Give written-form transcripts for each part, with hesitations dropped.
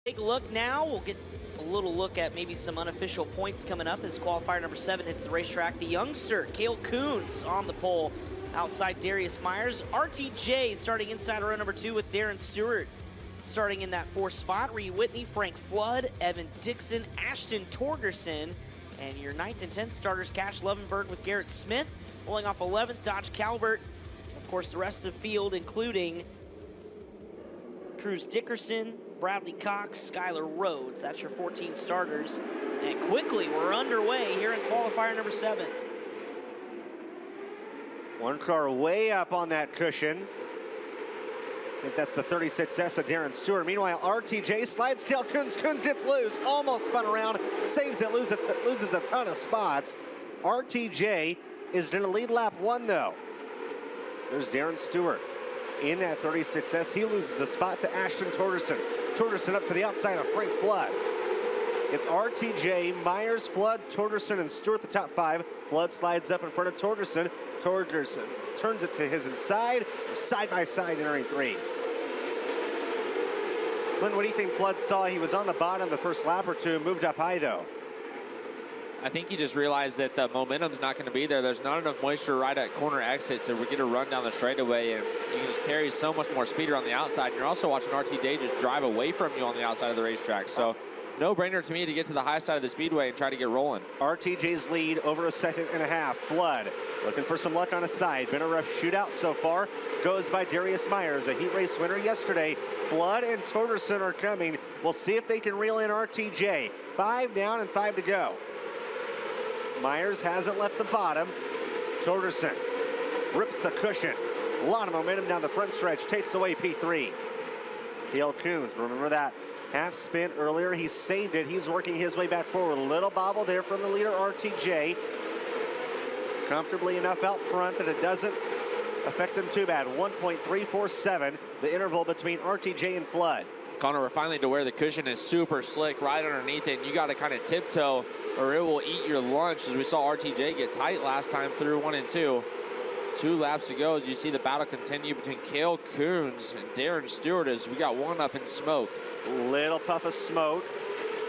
Take a look now. We'll get a little look at maybe some unofficial points coming up as qualifier number 7 hits the racetrack. The youngster, Cale Coons, on the pole outside Darius Myers. RTJ starting inside row number 2 with Darren Stewart starting in that 4th spot. Reed Whitney, Frank Flood, Evan Dixon, Ashton Torgerson, and your 9th and 10th starters, Cash Lovenburg with Garrett Smith. Rolling off 11th, Dodge Calvert. Of course, the rest of the field, including Cruz Dickerson, Bradley Cox, Skylar Rhodes. That's your 14 starters. And quickly, we're underway here in qualifier number 7. One car way up on that cushion. I think that's the 36S of Darren Stewart. Meanwhile, RTJ slides tail Coons. Coons gets loose, almost spun around, saves it, loses a ton of spots. RTJ is in a lead lap 1 though. There's Darren Stewart in that 36S. He loses a spot to Ashton Torgerson. Torgerson up to the outside of Frank Flood. It's RTJ, Myers, Flood, Torgerson, and Stewart the top 5. Flood slides up in front of Torgerson. Torgerson turns it to his inside, side by side entering 3. Clint, what do you think Flood saw? He was on the bottom the first lap or 2, moved up high though. I think he just realized that the momentum's not going to be there. There's not enough moisture right at corner exit to get a run down the straightaway, and you can just carry so much more speed around the outside. And you're also watching RTJ just drive away from you on the outside of the racetrack. So no-brainer to me to get to the high side of the speedway and try to get rolling. RTJ's lead over a 1.5 seconds. Flood looking for some luck on his side. Been a rough shootout so far. Goes by Darius Myers, a heat race winner yesterday. Flood and Torgerson are coming. We'll see if they can reel in RTJ. 5 down and 5 to go. Myers hasn't left the bottom. Torgerson rips the cushion. A lot of momentum down the front stretch. Takes away P3. Cale Coons, remember that half spin earlier? He saved it. He's working his way back forward. A little bobble there from the leader, RTJ. Comfortably enough out front that it doesn't affect him too bad. 1.347, the interval between RTJ and Flood. Connor, we're finally to where the cushion is super slick right underneath it, and you got to kind of tiptoe or it will eat your lunch, as we saw RTJ get tight last time through 1 and 2. 2 laps to go as you see the battle continue between Cale Coons and Darren Stewart as we got one up in smoke. Little puff of smoke.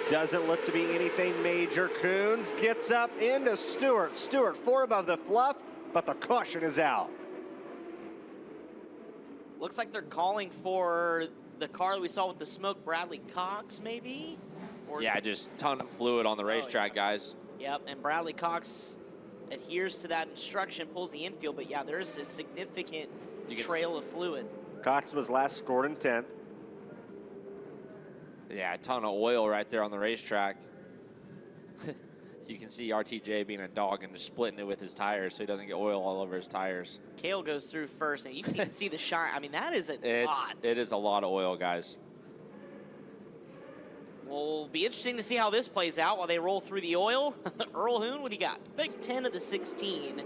Doesn't look to be anything major. Coons gets up into Stewart. Stewart 4 above the fluff, but the caution is out. Looks like they're calling for the car that we saw with the smoke, Bradley Cox, maybe? Or yeah, just ton of fluid on the racetrack, guys. Yep, and Bradley Cox adheres to that instruction, pulls the infield, but yeah, there's a significant trail of fluid. Cox was last scored in 10th. Yeah, a ton of oil right there on the racetrack. You can see RTJ being a dog and just splitting it with his tires so he doesn't get oil all over his tires. Cale goes through first, and you can even see the shine. I mean, that is a lot. It is a lot of oil, guys. Well, it'll be interesting to see how this plays out while they roll through the oil. Earl Hoon, what do you got? That's 10 of the 16,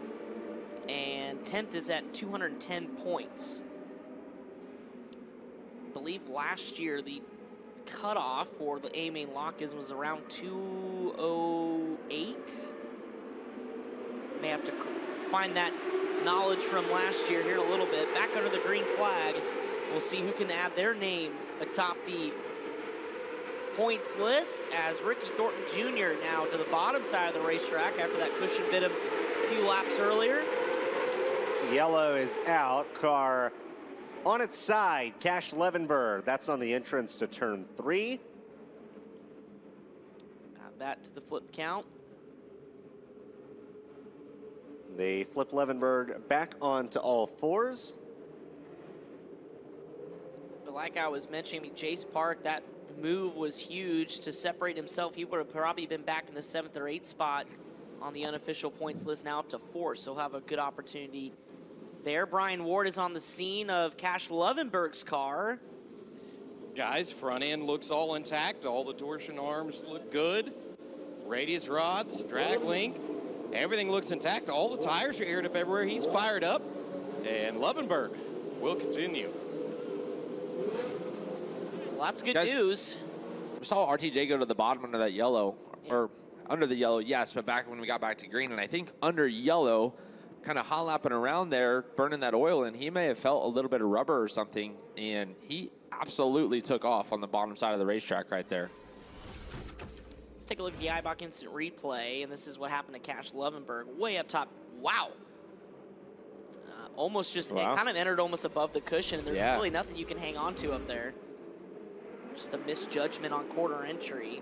and 10th is at 210 points. I believe last year the cutoff for the A main lock was around 208. May have to find that knowledge from last year here in a little bit. Back under the green flag, we'll see who can add their name atop the points list as Ricky Thornton Jr. now to the bottom side of the racetrack after that cushion bit him a few laps earlier. Yellow is out. Car on its side. Cash Lovenburg. That's on the entrance to turn 3. Add that to the flip count. They flip Lovenburg back onto all 4s. But like I was mentioning, I mean, Jace Park, that move was huge to separate himself. He would have probably been back in the 7th or 8th spot on the unofficial points list, now up to 4, so he'll have a good opportunity there. Brian Ward is on the scene of Cash Lovenburg's car. Guys, front end looks all intact. All the torsion arms look good. Radius rods, drag link, everything looks intact. All the tires are aired up everywhere. He's fired up, and Lovenburg will continue. Well, that's good news. We saw RTJ go to the bottom under that yellow, or under the yellow, yes, but back when we got back to green, and I think under yellow, kind of hot lapping around there, burning that oil, and he may have felt a little bit of rubber or something, and he absolutely took off on the bottom side of the racetrack right there. Let's take a look at the iBox instant replay, and this is what happened to Cash Lovenburg. Way up top. Wow. Almost just, Wow. it kind of entered almost above the cushion. There's Yeah. really nothing you can hang on to up there. Just a misjudgment on quarter entry.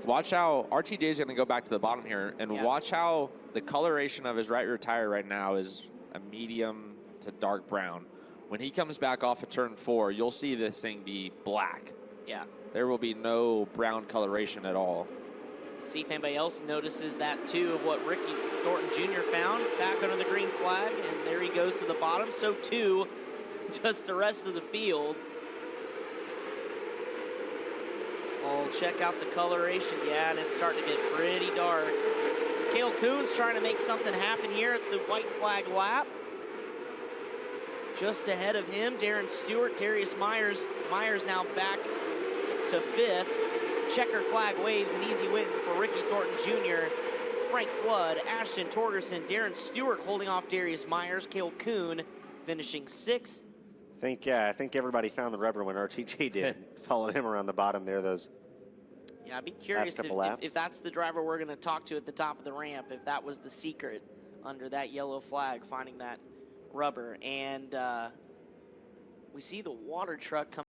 Watch how RTJ is going to go back to the bottom here, and Yeah. watch how the coloration of his right rear tire right now is a medium to dark brown. When he comes back off of turn 4, you'll see this thing be black. Yeah. There will be no brown coloration at all. See if anybody else notices that too, of what Ricky Thornton Jr. found back under the green flag, and there he goes to the bottom. So too, just the rest of the field. Oh, check out the coloration. Yeah, and it's starting to get pretty dark. Cale Coons trying to make something happen here at the white flag lap. Just ahead of him, Darren Stewart, Darius Myers. Myers now back to 5th. Checker flag waves, an easy win for Ricky Thornton Jr. Frank Flood, Ashton Torgerson, Darren Stewart holding off Darius Myers. Cale Coon finishing 6th. I think everybody found the rubber when RTJ did. Followed him around the bottom there. Yeah, I'd be curious if that's the driver we're going to talk to at the top of the ramp, if that was the secret under that yellow flag, finding that rubber. And we see the water truck come